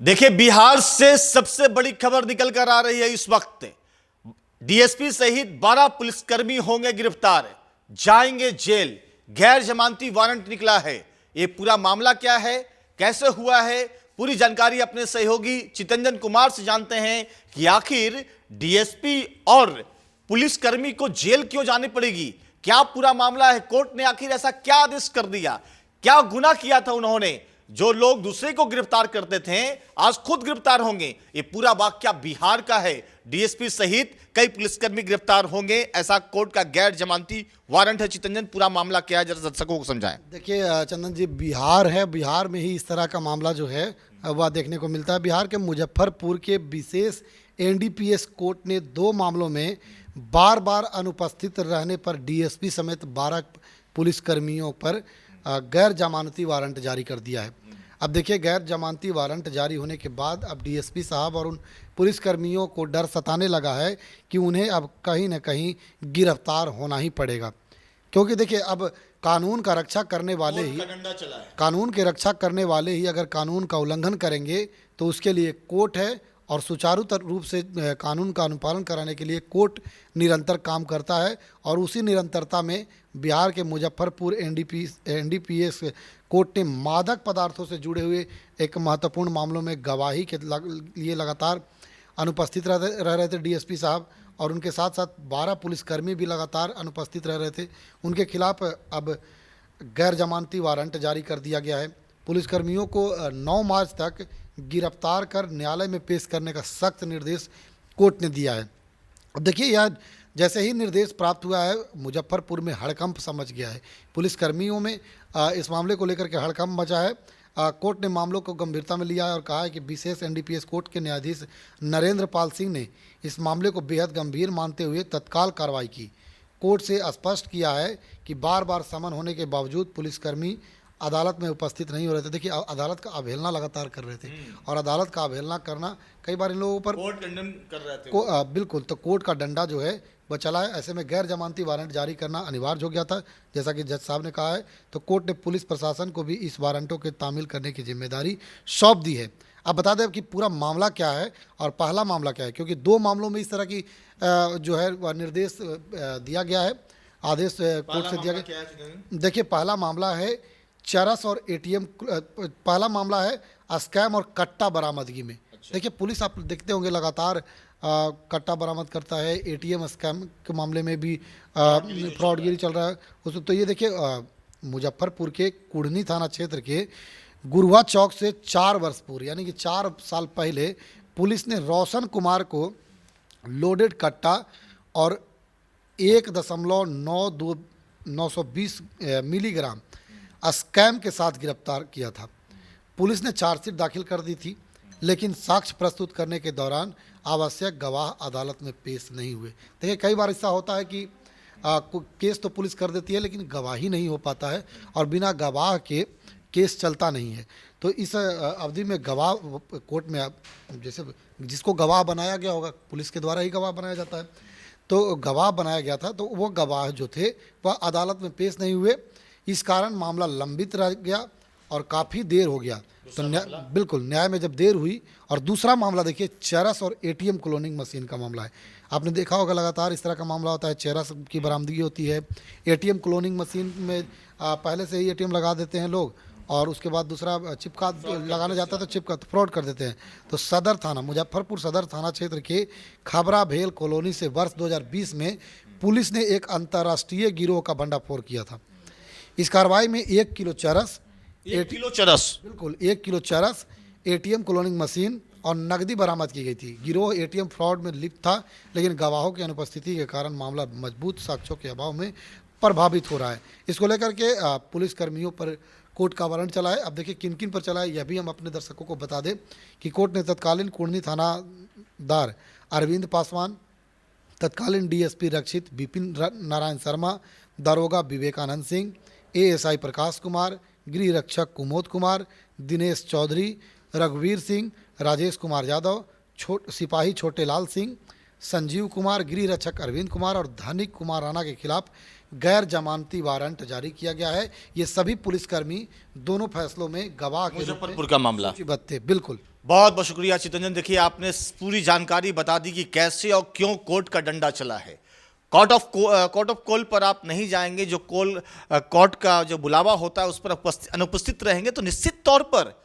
देखिए, बिहार से सबसे बड़ी खबर निकल कर आ रही है इस वक्त। डीएसपी सहित 12 पुलिसकर्मी होंगे गिरफ्तार, जाएंगे जेल। गैर जमानती वारंट निकला है। ये पूरा मामला क्या है, कैसे हुआ है, पूरी जानकारी अपने सहयोगी चितरंजन कुमार से जानते हैं कि आखिर डीएसपी और पुलिसकर्मी को जेल क्यों जानी पड़ेगी, क्या पूरा मामला है, कोर्ट ने आखिर ऐसा क्या आदेश कर दिया, क्या गुनाह किया था उन्होंने। जो लोग दूसरे को गिरफ्तार करते थे आज खुद गिरफ्तार होंगे। ये पूरा वाकया बिहार का है। डीएसपी सहित कई पुलिसकर्मी गिरफ्तार होंगे, ऐसा कोर्ट का गैर जमानती वारंट है। चितरंजन, पूरा मामला क्या है, जरा दर्शकों को समझाएं। देखिए चंदन जी, बिहार है, बिहार में ही इस तरह का मामला जो है वह देखने को मिलता है। बिहार के मुजफ्फरपुर के विशेष एनडीपीएस कोर्ट ने 2 मामलों में बार बार अनुपस्थित रहने पर डीएसपी समेत 12 पुलिसकर्मियों पर गैर जमानती वारंट जारी कर दिया है। अब देखिए, गैर जमानती वारंट जारी होने के बाद अब डीएसपी साहब और उन पुलिसकर्मियों को डर सताने लगा है कि उन्हें अब कहीं न कहीं गिरफ्तार होना ही पड़ेगा। क्योंकि देखिए, अब कानून का रक्षा करने वाले ही कानून की रक्षा करने वाले ही अगर कानून का उल्लंघन करेंगे तो उसके लिए कोर्ट है, और सुचारू रूप से कानून का अनुपालन कराने के लिए कोर्ट निरंतर काम करता है। और उसी निरंतरता में बिहार के मुजफ्फरपुर एनडीपीएस कोर्ट ने मादक पदार्थों से जुड़े हुए एक महत्वपूर्ण मामलों में गवाही के लिए लगातार अनुपस्थित रह रहे थे डीएसपी साहब, और उनके साथ साथ 12 पुलिसकर्मी भी लगातार अनुपस्थित रह रहे थे। उनके खिलाफ अब गैर जमानती वारंट जारी कर दिया गया है। पुलिसकर्मियों को 9 मार्च तक गिरफ्तार कर न्यायालय में पेश करने का सख्त निर्देश कोर्ट ने दिया है। अब देखिए, यह जैसे ही निर्देश प्राप्त हुआ है, मुजफ्फरपुर में हड़कंप समझ गया है। पुलिसकर्मियों में इस मामले को लेकर के हड़कंप मचा है। कोर्ट ने मामलों को गंभीरता में लिया है और कहा है कि विशेष एनडीपीएस कोर्ट के न्यायाधीश नरेंद्र पाल सिंह ने इस मामले को बेहद गंभीर मानते हुए तत्काल कार्रवाई की। कोर्ट से स्पष्ट किया है कि बार बार समन होने के बावजूद पुलिसकर्मी अदालत में उपस्थित नहीं हो रहे थे। देखिए, अदालत का अवहेलना लगातार कर रहे थे, और अदालत का अवहेलना करना कई बार इन लोगों पर कोर्ट कंडेम कर रहे थे बिल्कुल, तो कोर्ट का डंडा जो है वह चला है। ऐसे में गैर जमानती वारंट जारी करना अनिवार्य हो गया था, जैसा कि जज साहब ने कहा है। तो कोर्ट ने पुलिस प्रशासन को भी इस वारंटों के तामील करने की जिम्मेदारी सौंप दी है। अब बता दें कि पूरा मामला क्या है और पहला मामला क्या है, क्योंकि 2 मामलों में इस तरह की जो है वह निर्देश दिया गया है, आदेश कोर्ट से दिया गया। देखिए, पहला मामला है चरस और एटीएम। पहला मामला है स्कैम और कट्टा बरामदगी में। देखिए, पुलिस आप देखते होंगे लगातार कट्टा बरामद करता है, एटीएम स्कैम के मामले में भी फ्रॉडगिरी चल रहा है उस। तो ये देखिए, मुजफ्फरपुर के कुढ़नी थाना क्षेत्र के गुरुआ चौक से 4 वर्ष पूर्व, यानी कि 4 साल पहले, पुलिस ने रोशन कुमार को लोडेड कट्टा और 1.920 मिलीग्राम स्कैम के साथ गिरफ्तार किया था। पुलिस ने चार्जशीट दाखिल कर दी थी, लेकिन साक्ष्य प्रस्तुत करने के दौरान आवश्यक गवाह अदालत में पेश नहीं हुए। देखिए, कई बार ऐसा होता है कि केस तो पुलिस कर देती है, लेकिन गवाही नहीं हो पाता है, और बिना गवाह के केस चलता नहीं है। तो इस अवधि में गवाह कोर्ट में, जैसे जिसको गवाह बनाया गया होगा, पुलिस के द्वारा ही गवाह बनाया जाता है, तो गवाह बनाया गया था, तो वो गवाह जो थे वह अदालत में पेश नहीं हुए। इस कारण मामला लंबित रह गया और काफ़ी देर हो गया। तो बिल्कुल, न्याय में जब देर हुई। और दूसरा मामला देखिए, चरस और एटीएम क्लोनिंग मशीन का मामला है। आपने देखा होगा लगातार इस तरह का मामला होता है, चरस की बरामदगी होती है, एटीएम क्लोनिंग मशीन में पहले से ही एटीएम लगा देते हैं लोग, और उसके बाद दूसरा चिपका लगाने जाता है तो चिपका तो फ्रॉड कर देते हैं। तो सदर थाना, मुजफ्फरपुर सदर थाना क्षेत्र के खबरा भेल कॉलोनी से वर्ष 2020 में पुलिस ने एक अंतर्राष्ट्रीय गिरोह का भंडाफोड़ किया था। इस कार्रवाई में 1 किलो चरस, 1 किलो चरस, बिल्कुल 1 किलो चरस, एटीएम क्लोनिंग मशीन और नकदी बरामद की गई थी। गिरोह एटीएम फ्रॉड में लिप्त था, लेकिन गवाहों की अनुपस्थिति के कारण मामला मजबूत साक्ष्यों के अभाव में प्रभावित हो रहा है। इसको लेकर के पुलिस कर्मियों पर कोर्ट का वारंट चला है। अब देखिए, किन किन पर चला है यह भी हम अपने दर्शकों को बता दें कि कोर्ट ने तत्कालीन कुढ़नी थानादार अरविंद पासवान, तत्कालीन डीएसपी रक्षित विपिन नारायण शर्मा, दारोगा विवेकानंद सिंह, एएसआई प्रकाश कुमार, गृह रक्षक कुमोद कुमार, दिनेश चौधरी, रघुवीर सिंह, राजेश कुमार यादव, सिपाही छोटे लाल सिंह, संजीव कुमार, गृह रक्षक अरविंद कुमार और धनिक कुमार राणा के खिलाफ गैर जमानती वारंट जारी किया गया है। ये सभी पुलिसकर्मी दोनों फैसलों में गवाह के मुजफ्फरपुर का मामला सूचीबद्ध थे। बिल्कुल। बहुत बहुत शुक्रिया चितरंजन। देखिए, आपने पूरी जानकारी बता दी कि कैसे और क्यों कोर्ट का डंडा चला है। कोर्ट ऑफ कॉल पर आप नहीं जाएंगे, जो कोर्ट का जो बुलावा होता है उस पर अनुपस्थित रहेंगे, तो निश्चित तौर पर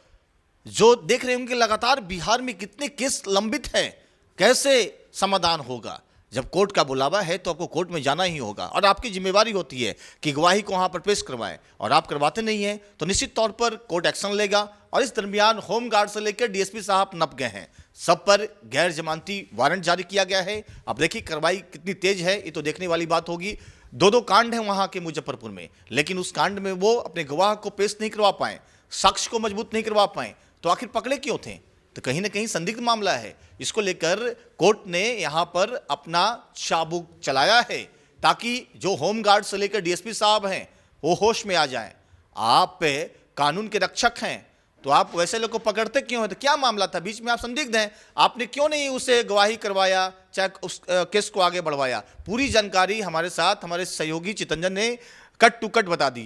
जो देख रहे होंगे लगातार बिहार में कितने केस लंबित हैं, कैसे समाधान होगा। जब कोर्ट का बुलावा है तो आपको कोर्ट में जाना ही होगा और आपकी जिम्मेवारी होती है कि गवाही को वहां पर पेश करवाएं, और आप करवाते नहीं हैं तो निश्चित तौर पर कोर्ट एक्शन लेगा। और इस दरमियान होमगार्ड से लेकर डीएसपी साहब नप गए हैं, सब पर गैर जमानती वारंट जारी किया गया है। अब देखिए कार्रवाई कितनी तेज है, ये तो देखने वाली बात होगी। दो कांड है वहां के मुजफ्फरपुर में, लेकिन उस कांड में वो अपने गवाह को पेश नहीं करवा पाए, साक्ष्य को मजबूत नहीं करवा पाए, तो आखिर पकड़े क्यों थे? तो कहीं ना कहीं संदिग्ध मामला है। इसको लेकर कोर्ट ने यहां पर अपना चाबुक चलाया है ताकि जो होमगार्ड से लेकर डीएसपी साहब हैं वो होश में आ जाएं। आप पे कानून के रक्षक हैं, तो आप वैसे लोग को पकड़ते क्यों हैं? तो क्या मामला था? बीच में आप संदिग्ध हैं, आपने क्यों नहीं उसे गवाही करवाया, चाहे उस केस को आगे बढ़वाया? पूरी जानकारी हमारे साथ हमारे सहयोगी चितरंजन ने कट टू कट बता दिया।